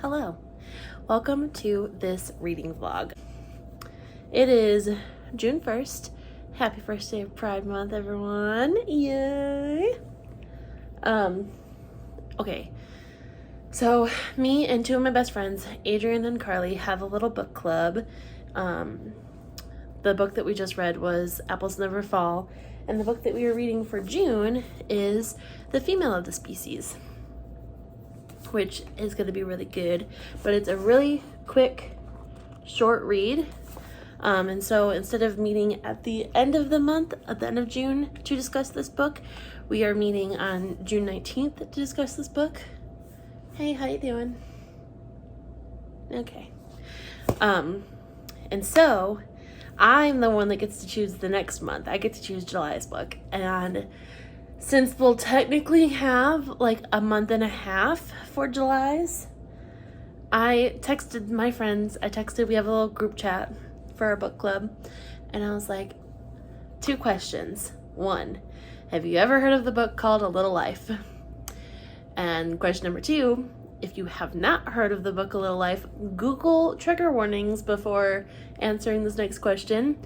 Hello, welcome to this reading vlog. It is June 1st. Happy first day of Pride Month, everyone. Yay! Okay, so me and two of my best friends, Adrian and Carly, have a little book club. The book that we just read was Apples Never Fall, and the book that we are reading for June is The Female of the Species, which is going to be really good, but it's a really quick, short read. And so instead of meeting at the end of the month, at the end of June, to discuss this book, we are meeting on June 19th to discuss this book. Hey, how you doing? Okay. And so I'm the one that gets to choose the next month. I get to choose July's book, and since we'll technically have like a month and a half for July's, I texted my friends. We have a little group chat for our book club, and I was like, 2 questions. 1, have you ever heard of the book called A Little Life? And question number 2, if you have not heard of the book A Little Life, Google trigger warnings before answering this next question.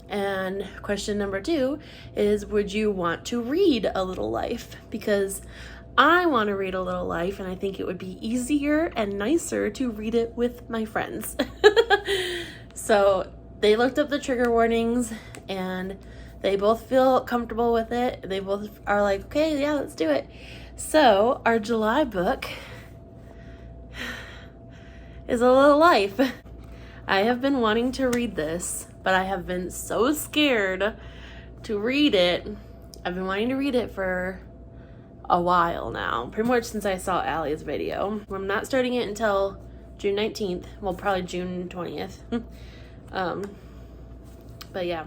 And question number 2 is, would you want to read A Little Life? Because I want to read A Little Life, and I think it would be easier and nicer to read it with my friends. So they looked up the trigger warnings, and they both feel comfortable with it. They both are like, okay, yeah, let's do it. So our July book is A Little Life. I have been wanting to read this, but I have been so scared to read it. I've been wanting to read it for a while now, pretty much since I saw Allie's video. I'm not starting it until June 19th, well, probably June 20th. But yeah,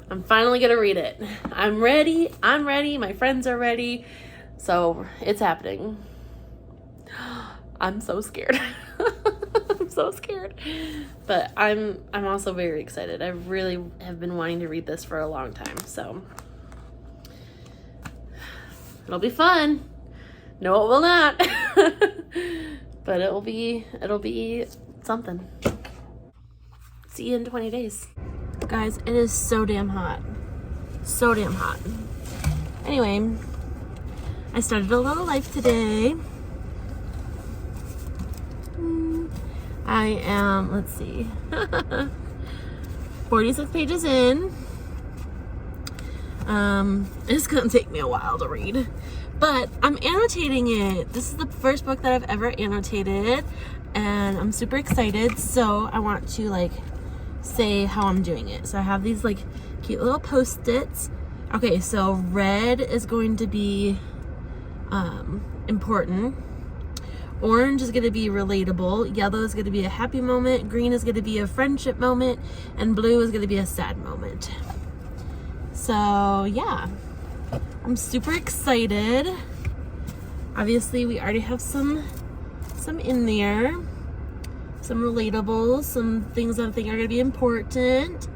I'm finally gonna read it. I'm ready, my friends are ready, so it's happening. I'm so scared. I'm so scared, but I'm also very excited. I really have been wanting to read this for a long time, so it'll be fun. No, it will not. But it'll be something. See you in 20 days. Guys, it is so damn hot. So damn hot. Anyway, I started A Little Life today. I am, let's see, 46 pages in. It's gonna take me a while to read, but I'm annotating it. This is the first book that I've ever annotated, and I'm super excited. So I want to like say how I'm doing it. So I have these like cute little post-its. Okay, so red is going to be important. Orange is going to be relatable, yellow is going to be a happy moment, green is going to be a friendship moment, and blue is going to be a sad moment. So yeah, I'm super excited. Obviously we already have some in there, some relatables, some things I think are going to be important,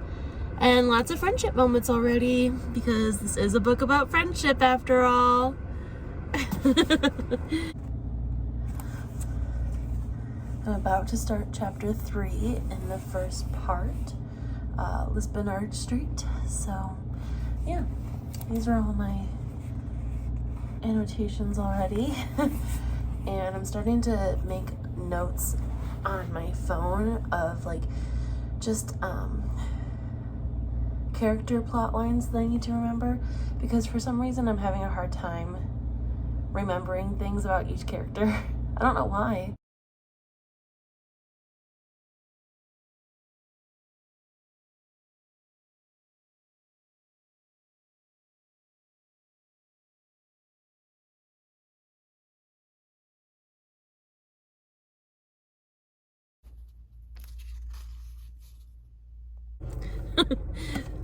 and lots of friendship moments already, because this is a book about friendship after all. I'm about to start chapter 3 in the first part, Lisbon Arch Street. So yeah, these are all my annotations already. And I'm starting to make notes on my phone of like just character plot lines that I need to remember, because for some reason I'm having a hard time remembering things about each character. I don't know why.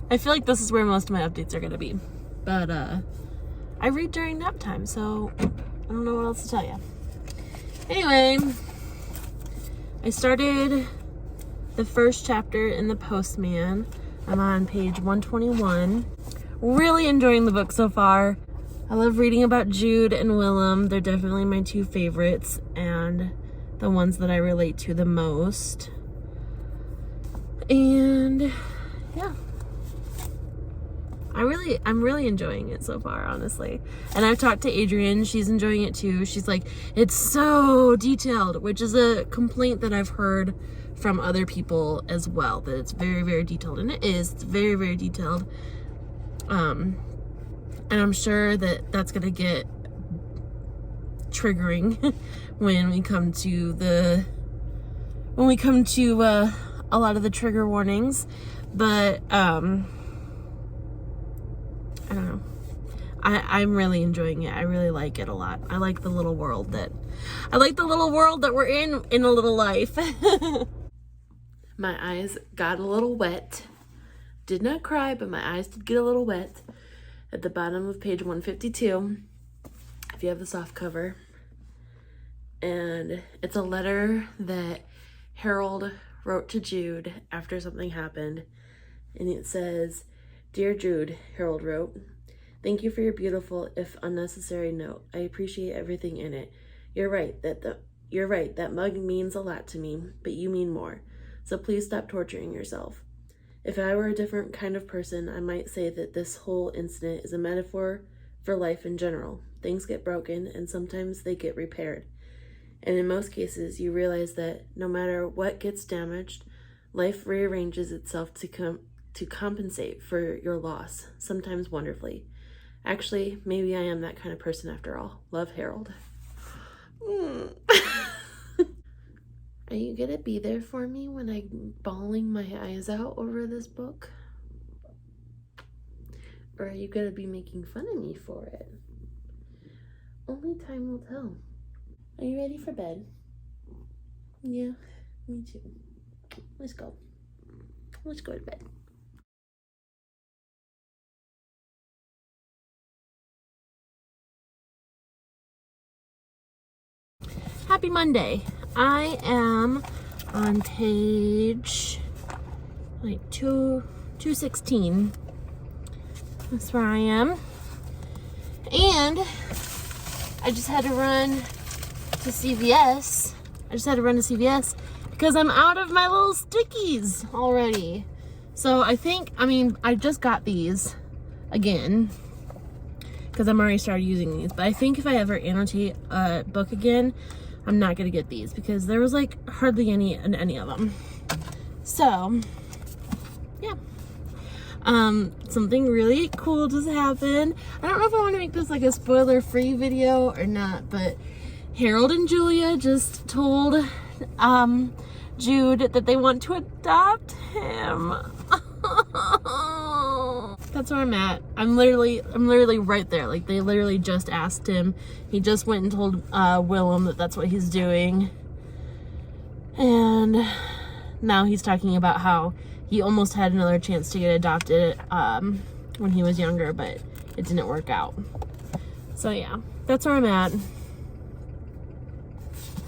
I feel like this is where most of my updates are going to be, but I read during nap time, so I don't know what else to tell you. Anyway, I started the first chapter in The Postman. I'm on page 121. Really enjoying the book so far. I love reading about Jude and Willem. They're definitely my two favorites and the ones that I relate to the most. And yeah, I'm really enjoying it so far, honestly. And I've talked to Adrienne, she's enjoying it too. She's like, it's so detailed, which is a complaint that I've heard from other people as well, that it's very, very detailed. And it is, it's very, very detailed. And I'm sure that that's gonna get triggering when we come to a lot of the trigger warnings. But I don't know, I'm really enjoying it. I really like it a lot. I like the little world that we're in a little life. My eyes got a little wet. Did not cry, but my eyes did get a little wet at the bottom of page 152, if you have the soft cover. And it's a letter that Harold wrote to Jude after something happened. And it says, "Dear Jude," Harold wrote, "thank you for your beautiful, if unnecessary note. I appreciate everything in it. You're right, that mug means a lot to me, but you mean more. So please stop torturing yourself. If I were a different kind of person, I might say that this whole incident is a metaphor for life in general. Things get broken, and sometimes they get repaired. And in most cases, you realize that no matter what gets damaged, life rearranges itself to compensate for your loss, sometimes wonderfully. Actually, maybe I am that kind of person after all. Love, Harold." Are you gonna be there for me when I'm bawling my eyes out over this book? Or are you gonna be making fun of me for it? Only time will tell. Are you ready for bed? Yeah, me too. Let's go. Let's go to bed. Happy Monday. I am on page 216. That's where I am. And I just had to run to CVS. Because I'm out of my little stickies already. So I just got these again because I'm already started using these. But I think if I ever annotate a book again, I'm not gonna get these because there was like hardly any in any of them. So yeah, something really cool just happened. I don't know if I want to make this like a spoiler-free video or not, but Harold and Julia just told Jude that they want to adopt him. That's where I'm at. I'm literally right there. Like, they literally just asked him. He just went and told Willem that that's what he's doing. And now he's talking about how he almost had another chance to get adopted when he was younger, but it didn't work out. So yeah, that's where I'm at.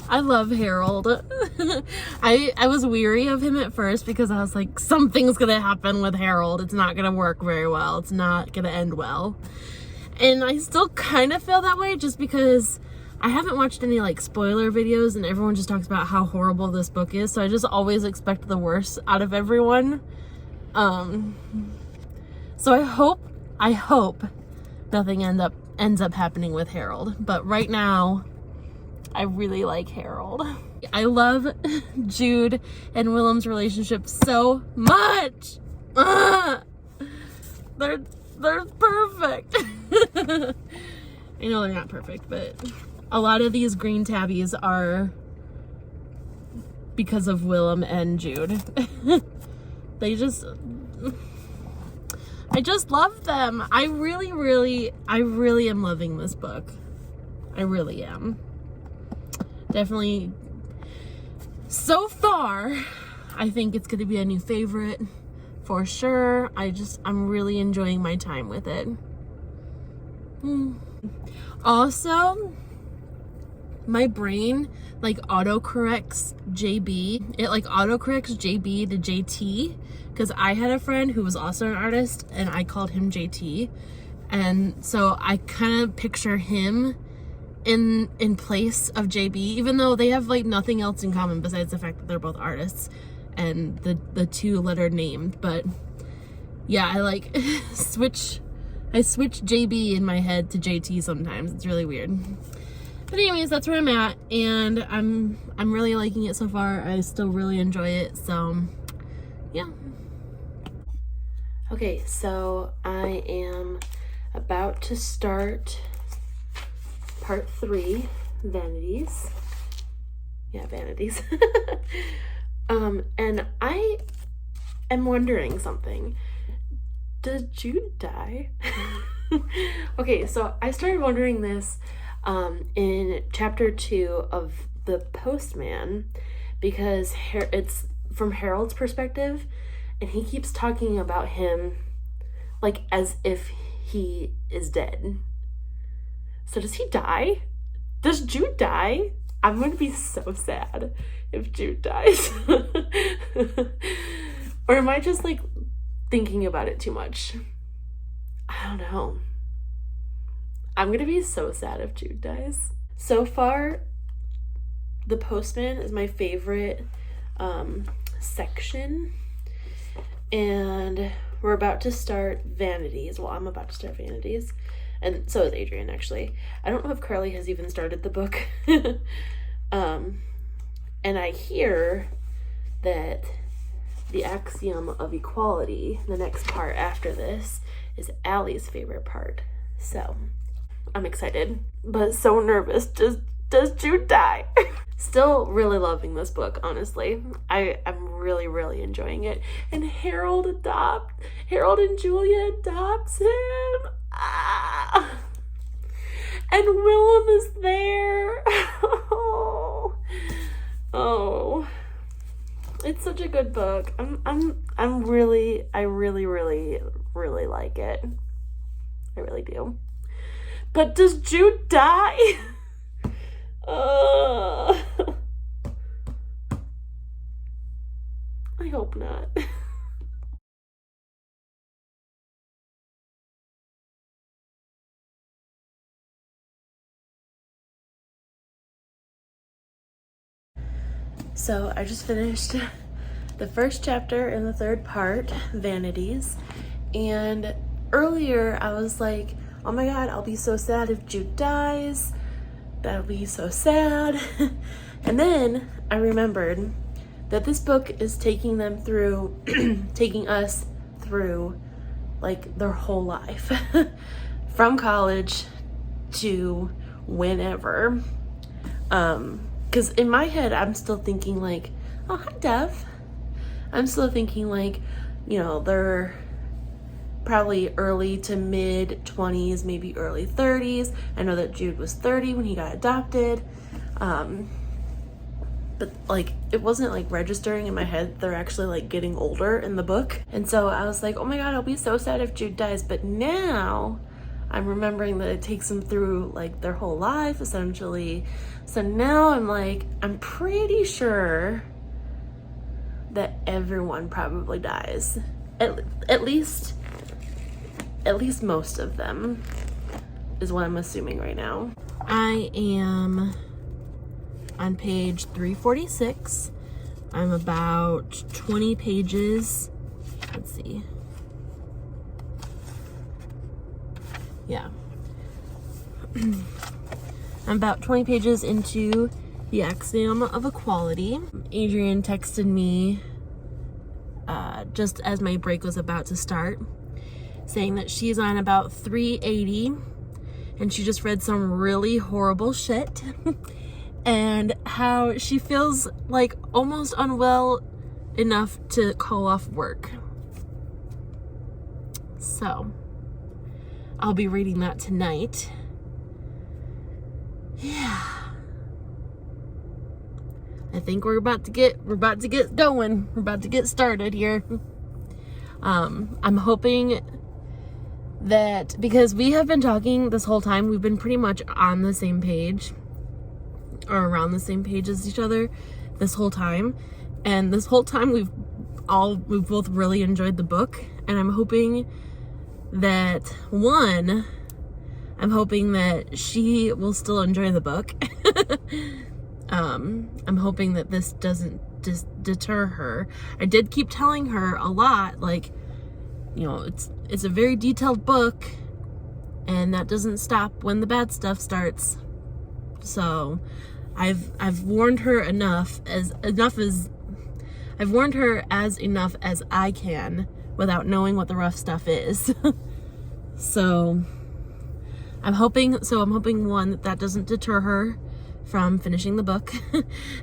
I love Harold. I was weary of him at first because I was like, something's gonna happen with Harold. It's not gonna work very well. It's not gonna end well. And I still kind of feel that way just because I haven't watched any like spoiler videos and everyone just talks about how horrible this book is. So I just always expect the worst out of everyone. So I hope nothing ends up happening with Harold. But right now, I really like Harold. I love Jude and Willem's relationship so much. They're perfect. I know they're not perfect, but a lot of these green tabbies are because of Willem and Jude. I just love them. I really am loving this book. I really am. Definitely, so far, I think it's going to be a new favorite for sure. I'm really enjoying my time with it. Also, my brain like autocorrects JB. It like autocorrects JB to JT because I had a friend who was also an artist and I called him JT. And so I kind of picture him in place of JB, even though they have like nothing else in common besides the fact that they're both artists and the two-letter name. But yeah, I like switch JB in my head to JT sometimes. It's really weird. But anyways, that's where I'm at, and I'm really liking it so far. I still really enjoy it, so yeah. Okay, so I am about to start part 3, Vanities. Yeah, Vanities. And I am wondering something. Does Jude die? Okay, so I started wondering this in chapter 2 of The Postman, because it's from Harold's perspective, and he keeps talking about him like as if he is dead. So does he die? Does Jude die? I'm going to be so sad if Jude dies. Or am I just like thinking about it too much? I don't know. I'm going to be so sad if Jude dies. So far, The Postman is my favorite section. And we're about to start Vanities. Well, I'm about to start Vanities. And so is Adrian, actually. I don't know if Carly has even started the book. And I hear that the axiom of equality, the next part after this, is Allie's favorite part. So I'm excited, but so nervous. Does Jude die? Still really loving this book, honestly. I'm really, really enjoying it. And Harold and Julia adopts him. Ah. And Willem is there. Oh. It's such a good book. I really like it. I really do. But does Jude die? I hope not. So I just finished the first chapter in the third part, Vanities, and earlier I was like, oh my god, I'll be so sad if Jude dies. That'll be so sad. And then I remembered that this book is taking them through, taking us through like their whole life from college to whenever. Because in my head, I'm still thinking like, oh, hi, Dev. I'm still thinking like, you know, they're probably early to mid 20s, maybe early 30s. I know that Jude was 30 when he got adopted. But like, it wasn't like registering in my head. They're actually like getting older in the book. And so I was like, oh my god, I'll be so sad if Jude dies. But now I'm remembering that it takes them through like their whole life essentially. So now I'm like, I'm pretty sure that everyone probably dies. At least most of them is what I'm assuming right now. I am on page 346. I'm about 20 pages. Let's see. Yeah. I'm about 20 pages into the axiom of equality. Adrian texted me just as my break was about to start, saying that she's on about 380 and she just read some really horrible shit and how she feels like almost unwell enough to call off work. So I'll be reading that tonight. Yeah. I think we're about to get going. We're about to get started here. I'm hoping that, because we have been talking this whole time, we've been pretty much on the same page or around the same page as each other this whole time. And this whole time we've both really enjoyed the book, and I'm hoping that, one, I'm hoping that she will still enjoy the book. I'm hoping that this doesn't just deter her. I did keep telling her a lot, like, you know, it's a very detailed book, and that doesn't stop when the bad stuff starts. So I've warned her enough as I've warned her as enough as I can without knowing what the rough stuff is. So I'm hoping, one, that doesn't deter her from finishing the book.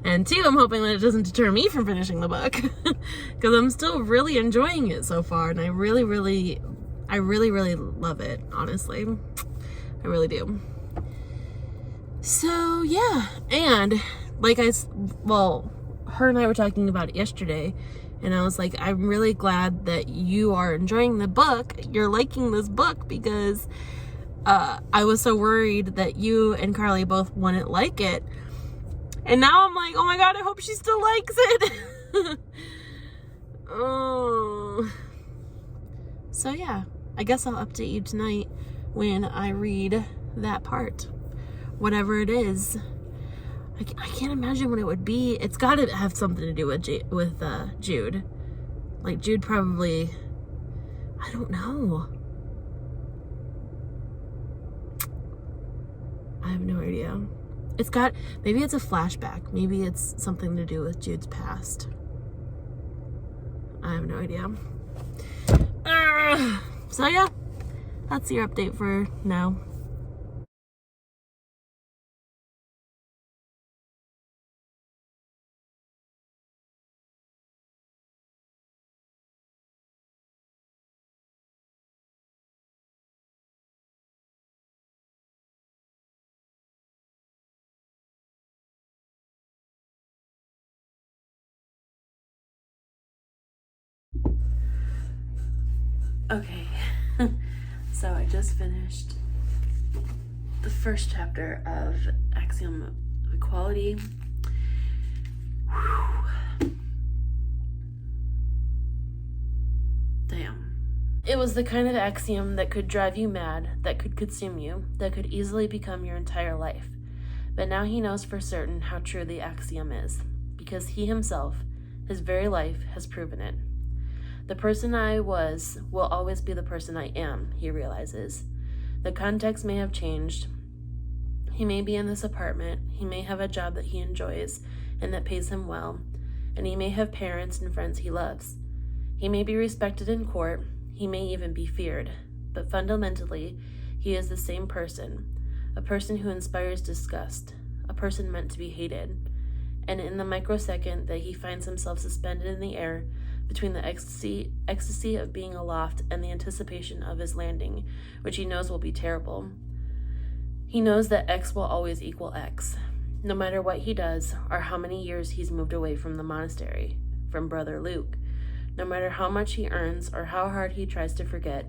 And two, I'm hoping that it doesn't deter me from finishing the book. Because I'm still really enjoying it so far, and I really love it, honestly. I really do. So, yeah. And, her and I were talking about it yesterday, and I was like, I'm really glad that you are enjoying the book. You're liking this book, because I was so worried that you and Carly both wouldn't like it. And now I'm like, oh my God, I hope she still likes it. Oh. So yeah, I guess I'll update you tonight when I read that part. Whatever it is. I can't imagine what it would be. It's got to have something to do with Jude. Like, Jude probably, I don't know. I have no idea. Maybe it's a flashback. Maybe it's something to do with Jude's past. I have no idea. So yeah, that's your update for now. Okay, so I just finished the first chapter of Axiom of Equality. Whew. Damn. It was the kind of axiom that could drive you mad, that could consume you, that could easily become your entire life. But now he knows for certain how true the axiom is, because he himself, his very life, has proven it. The person I was will always be the person I am, he realizes. The context may have changed. He may be in this apartment, he may have a job that he enjoys and that pays him well, and he may have parents and friends he loves. He may be respected in court, he may even be feared, but fundamentally, he is the same person, a person who inspires disgust, a person meant to be hated. And in the microsecond that he finds himself suspended in the air, between the ecstasy of being aloft and the anticipation of his landing, which he knows will be terrible. He knows that X will always equal X, no matter what he does or how many years he's moved away from the monastery, from Brother Luke, no matter how much he earns or how hard he tries to forget.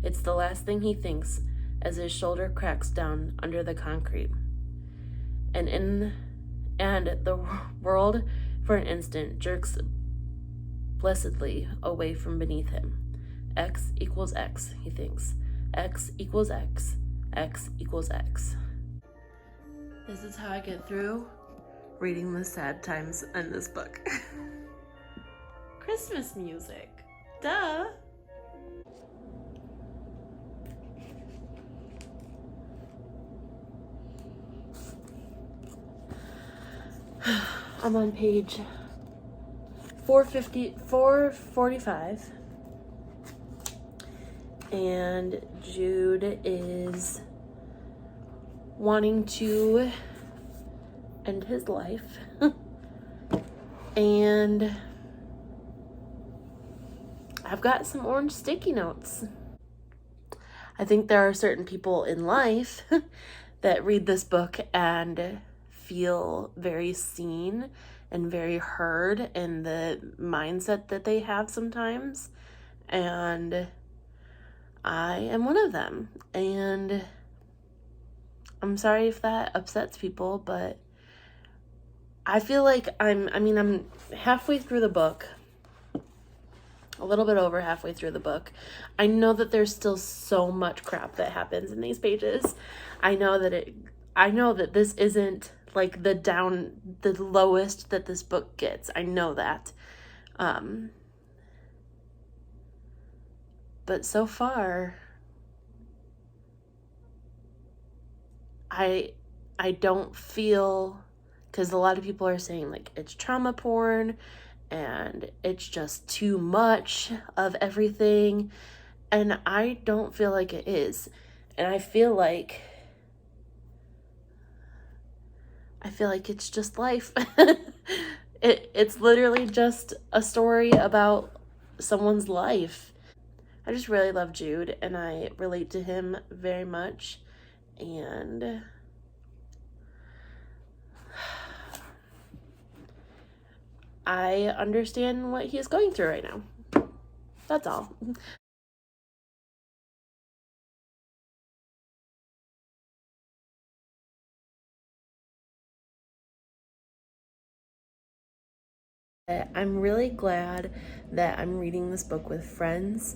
It's the last thing he thinks as his shoulder cracks down under the concrete. And the world, for an instant, jerks blessedly away from beneath him. X equals X, he thinks. X equals X. X equals X. This is how I get through reading the sad times in this book. Christmas music. Duh. I'm on page 445, and Jude is wanting to end his life. And I've got some orange sticky notes. I think there are certain people in life that read this book and feel very seen and very heard in the mindset that they have sometimes. And I am one of them. And I'm sorry if that upsets people, but I feel like I'm halfway through the book. a little bit over halfway through the book. I know that there's still so much crap that happens in these pages. I know that this isn't like the lowest that this book gets. I know that. But so far, I don't feel, because a lot of people are saying like it's trauma porn and it's just too much of everything, and I don't feel like it is. And I feel like it's just life. It's literally just a story about someone's life. I just really love Jude, and I relate to him very much, and I understand what he is going through right now. That's all. I'm really glad that I'm reading this book with friends.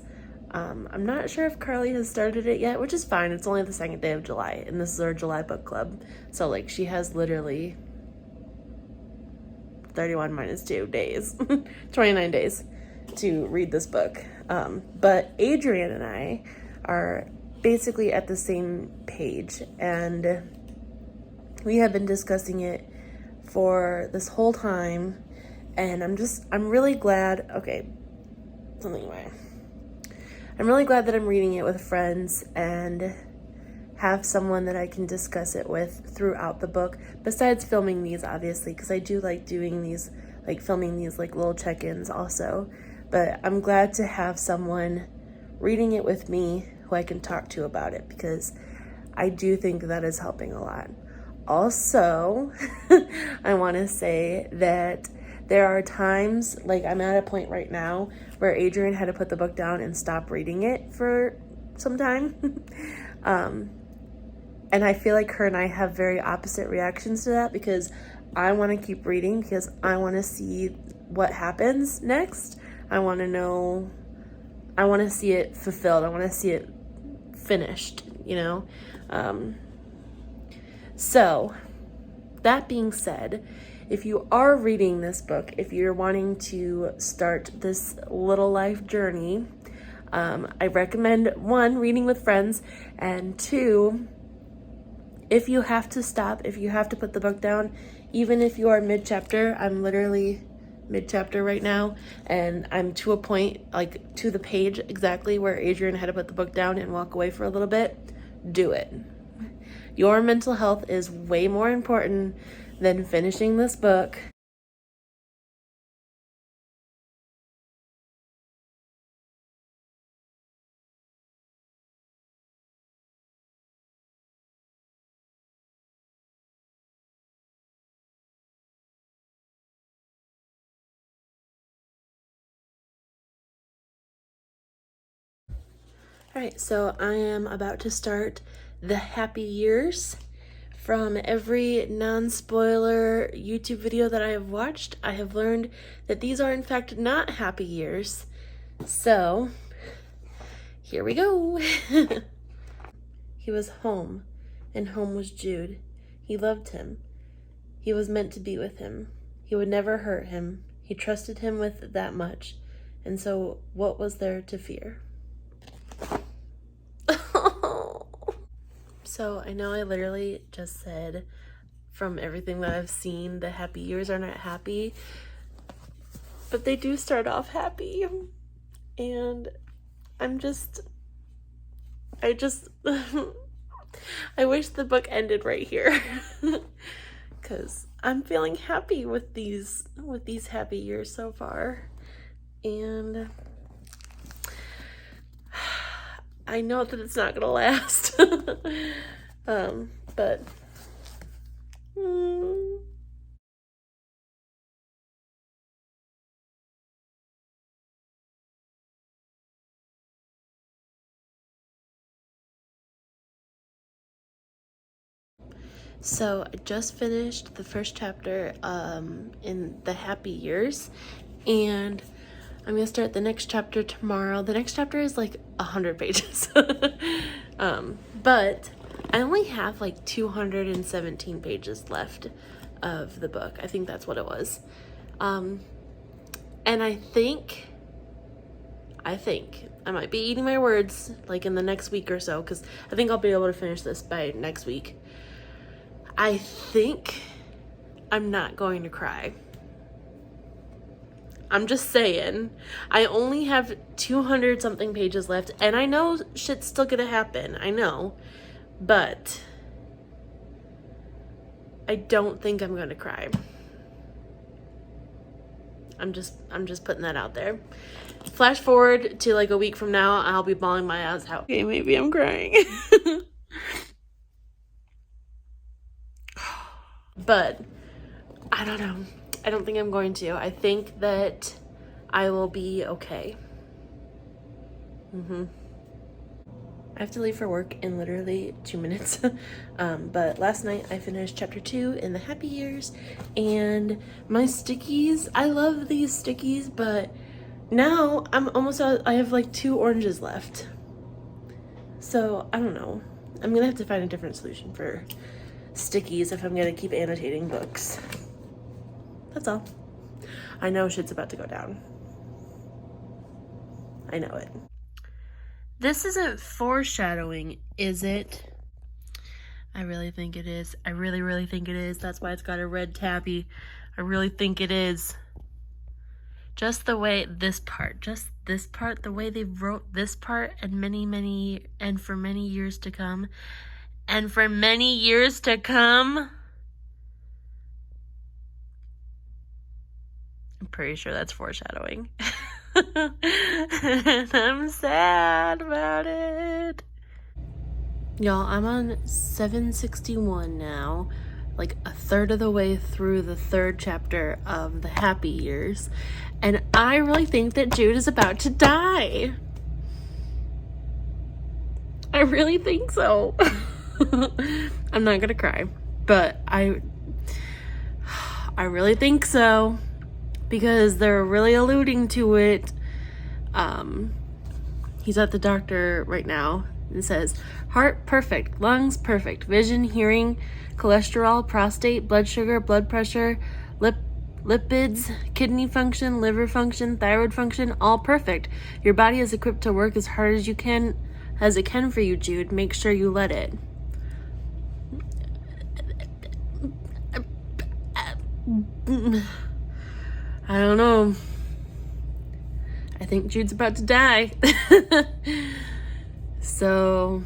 I'm not sure if Carly has started it yet, which is fine. It's only the second day of July, and this is our July book club. So, like, she has literally 31 minus 2 days, 29 days to read this book. But Adrian and I are basically at the same page, and we have been discussing it for this whole time. And I'm really glad, I'm really glad that I'm reading it with friends and have someone that I can discuss it with throughout the book, besides filming these, obviously, because I do like doing these, like filming these like little check-ins also. But I'm glad to have someone reading it with me who I can talk to about it, because I do think that is helping a lot. Also, I want to say that there are times, like I'm at a point right now where Adrian had to put the book down and stop reading it for some time. And I feel like her and I have very opposite reactions to that, because I want to keep reading because I want to see what happens next. I want to see it fulfilled. I want to see it finished, you know? So, that being said, if you are reading this book, if you're wanting to start this little life journey, I recommend 1, reading with friends, and 2, if you have to stop, if you have to put the book down, even if you are mid-chapter, I'm literally mid-chapter right now, and I'm to a point, like to the page exactly where Adrian had to put the book down and walk away for a little bit, do it. Your mental health is way more important than finishing this book. All right, so I am about to start the happy years. From every non-spoiler YouTube video that I have watched, I have learned that these are in fact not happy years. So, here we go. He was home, and home was Jude. He loved him. He was meant to be with him. He would never hurt him. He trusted him with that much. And so, what was there to fear? So, I know I literally just said, from everything that I've seen, the happy years are not happy. But they do start off happy. And I wish the book ended right here. Because I'm feeling happy with these happy years so far. And I know that it's not gonna last. But so I just finished the first chapter in the happy years, and I'm gonna start the next chapter tomorrow. The next chapter is like 100 pages. But I only have like 217 pages left of the book. I think that's what it was. And I think I might be eating my words like in the next week or so, because I think I'll be able to finish this by next week. I think I'm not going to cry. I'm just saying. I only have 200 something pages left, and I know shit's still gonna happen. I know. But I don't think I'm gonna cry. I'm just putting that out there. Flash forward to like a week from now, I'll be bawling my eyes out. Okay, maybe I'm crying. But I don't know. I don't think I'm going to. I think that I will be okay. I have to leave for work in literally 2 minutes. But last night I finished chapter 2 in the Happy Years, and my stickies, I love these stickies, but now I'm almost out. I have like 2 oranges left. So I don't know. I'm gonna have to find a different solution for stickies if I'm gonna keep annotating books. That's all. I know shit's about to go down. I know it. This isn't foreshadowing, is it? I really think it is. I really, really think it is. That's why it's got a red tabby. I really think it is. Just the way this part, the way they wrote this part, and for many years to come. And for many years to come. I'm pretty sure that's foreshadowing. And I'm sad about it. Y'all, I'm on 761 now, like a third of the way through the 3rd chapter of the Happy Years, and I really think that Jude is about to die. I really think so. I'm not gonna cry, but I really think so, because they're really alluding to it. He's at the doctor right now and says, heart perfect, lungs perfect, vision, hearing, cholesterol, prostate, blood sugar, blood pressure, lipids, kidney function, liver function, thyroid function, all perfect. Your body is equipped to work as hard as it can for you, Jude. Make sure you let it. I don't know. I think Jude's about to die. So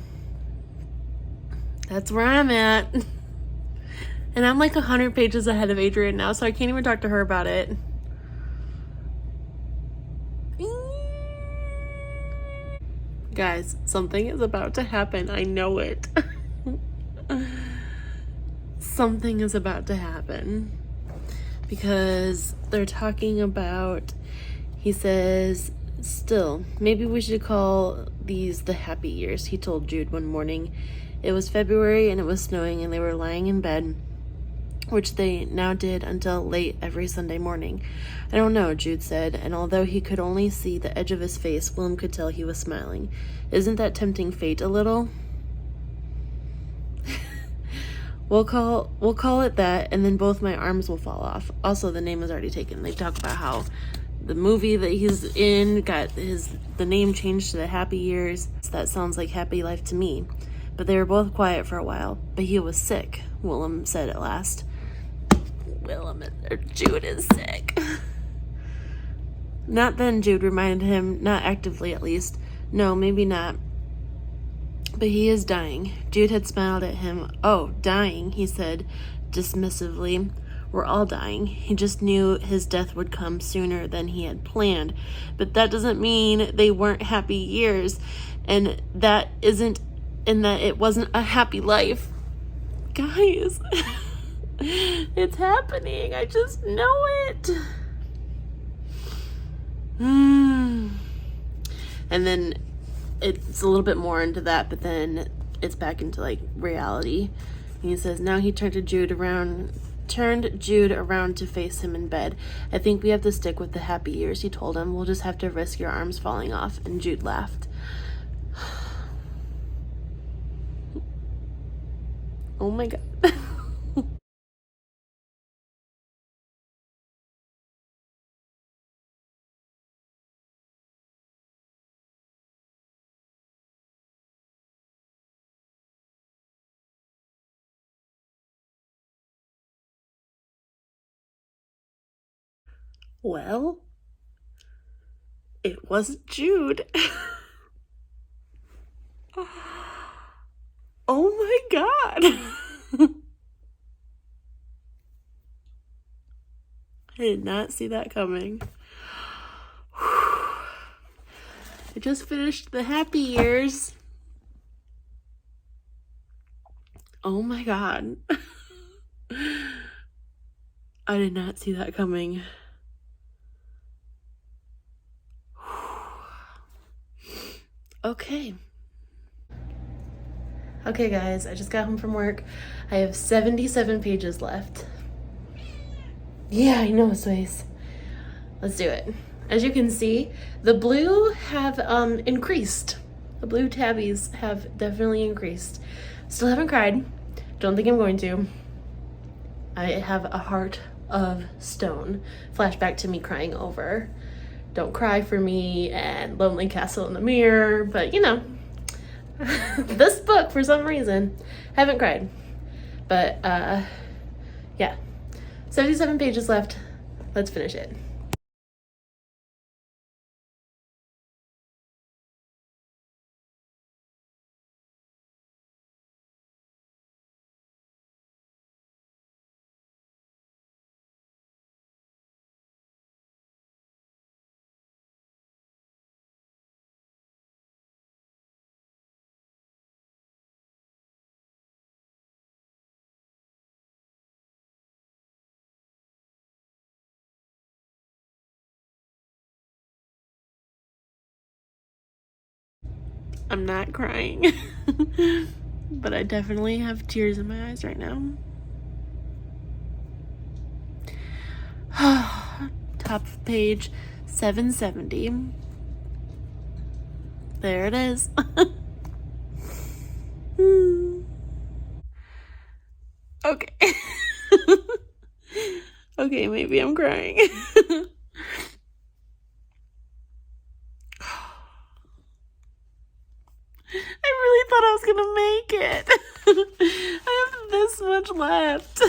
that's where I'm at. And I'm like 100 pages ahead of Adrian now, so I can't even talk to her about it. Guys, something is about to happen. I know it. Something is about to happen. Because they're talking about, he says, still, maybe we should call these the Happy Years, he told Jude one morning. It was February and it was snowing and they were lying in bed, which they now did until late every Sunday morning. I don't know, Jude said, and although he could only see the edge of his face, Willem could tell he was smiling. Isn't that tempting fate a little? We'll call it that, and then both my arms will fall off. Also, the name was already taken. They talk about how the movie that he's in got the name changed to the Happy Years. That sounds like happy life to me. But they were both quiet for a while. But he was sick, Willem said at last. Jude is sick. Not then, Jude reminded him, not actively at least. No, maybe not. But he is dying. Jude had smiled at him. Oh, dying, he said dismissively. We're all dying. He just knew his death would come sooner than he had planned. But that doesn't mean they weren't happy years. And that it wasn't a happy life. Guys, it's happening. I just know it. And then it's a little bit more into that, but then it's back into like reality. And he says, now he turned to Jude around turned Jude around to face him in bed. I think we have to stick with the happy years, he told him. We'll just have to risk your arms falling off. And Jude laughed. Oh my God. Well, it wasn't Jude. Oh my God. I did not see that coming. I just finished the happy years. Oh my God. I did not see that coming. Okay. Okay, guys, I just got home from work. I have 77 pages left. Yeah, I know, Swace. Let's do it. As you can see, the blue have increased. The blue tabbies have definitely increased. Still haven't cried. Don't think I'm going to. I have a heart of stone. Flashback to me crying over Don't Cry for Me and Lonely Castle in the Mirror, but you know, this book, for some reason, haven't cried. But, yeah. 77 pages left. Let's finish it. I'm not crying, but I definitely have tears in my eyes right now. Top of page 770. There it is. Okay. Okay, maybe I'm crying. I really thought I was gonna make it. I have this much left.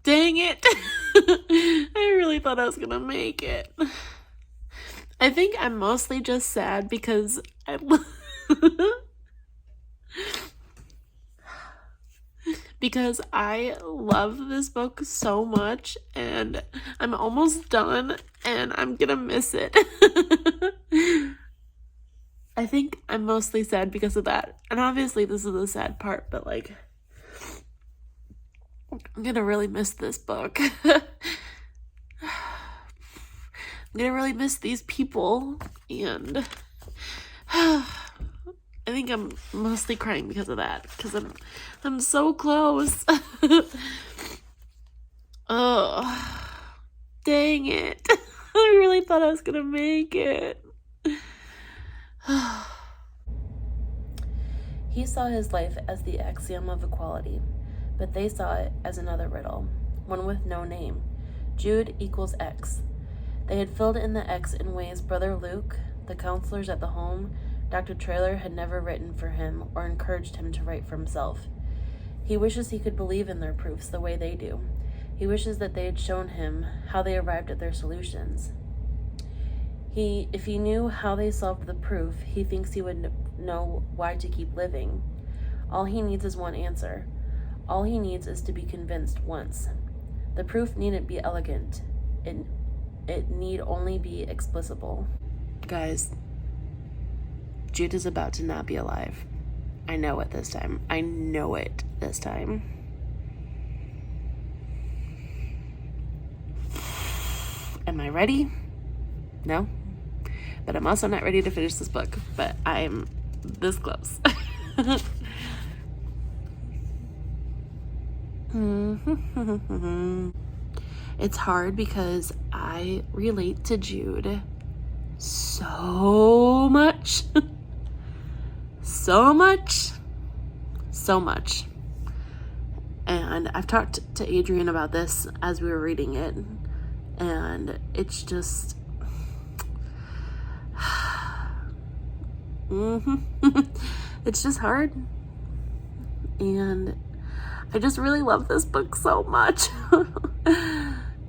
Dang it. I really thought I was gonna make it. I think I'm mostly just sad because because I love this book so much and I'm almost done and I'm gonna miss it. I think I'm mostly sad because of that. And obviously this is the sad part, but like, I'm gonna really miss this book. I'm gonna really miss these people, and I think I'm mostly crying because of that, because I'm so close. Oh, dang it. I really thought I was gonna make it. He saw his life as the axiom of equality, but they saw it as another riddle, one with no name. Jude equals X. They had filled in the X in ways Brother Luke, the counselors at the home, Dr. Traylor had never written for him or encouraged him to write for himself. He wishes he could believe in their proofs the way they do. He wishes that they had shown him how they arrived at their solutions. If he knew how they solved the proof, he thinks he would know why to keep living. All he needs is one answer. All he needs is to be convinced once. The proof needn't be elegant. It need only be explicable. Guys, Jude is about to not be alive. I know it this time. I know it this time. Am I ready? No? but I'm also not ready to finish this book, but I'm this close. It's hard because I relate to Jude so much. So much. And I've talked to Adrian about this as we were reading it, and it's just it's just hard. And I just really love this book so much.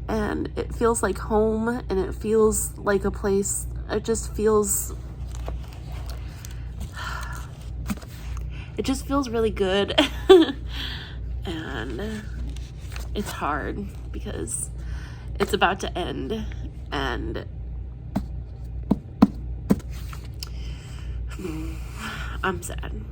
And it feels like home, and it feels like a place. It just feels really good. And it's hard because it's about to end, and I'm sad.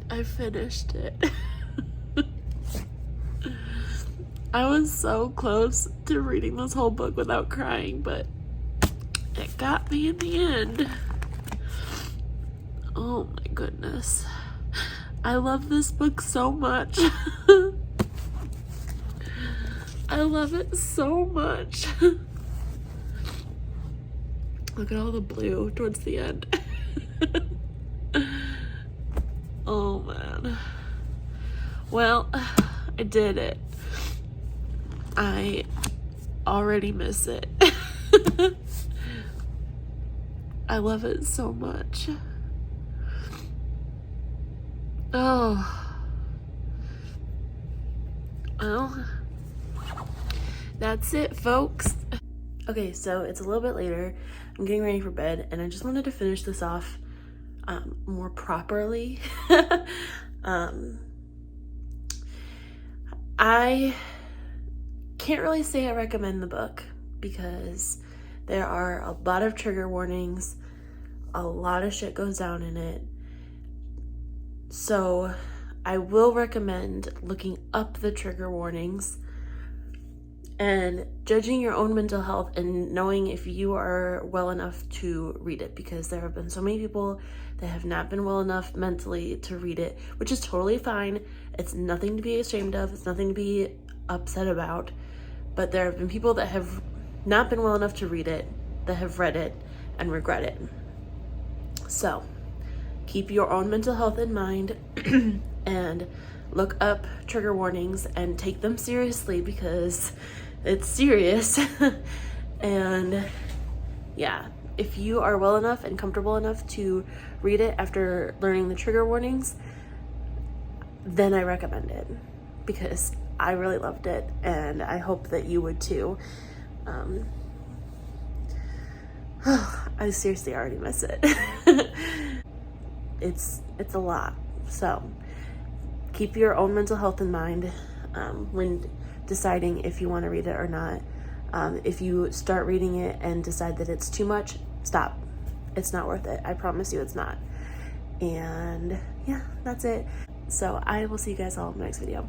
I finished it. I was so close to reading this whole book without crying, but it got me in the end. Oh my goodness. I love this book so much. I love it so much. Look at all the blue towards the end. Oh man. Well, I did it. I already miss it. I love it so much. Oh. Well, that's it, folks. Okay, so it's a little bit later. I'm getting ready for bed, and I just wanted to finish this off more properly. I can't really say I recommend the book because there are a lot of trigger warnings. A lot of shit goes down in it. So I will recommend looking up the trigger warnings and judging your own mental health and knowing if you are well enough to read it, because there have been so many people that have not been well enough mentally to read it, which is totally fine. It's nothing to be ashamed of. It's nothing to be upset about. But there have been people that have not been well enough to read it, that have read it and regret it. So keep your own mental health in mind and look up trigger warnings and take them seriously, because it's serious. And yeah, if you are well enough and comfortable enough to read it after learning the trigger warnings, then I recommend it, because I really loved it and I hope that you would too. I seriously already miss it. It's a lot. So keep your own mental health in mind when deciding if you want to read it or not. If you start reading it and decide that it's too much, stop. It's not worth it. I promise you it's not. And yeah, that's it. So I will see you guys all in the next video.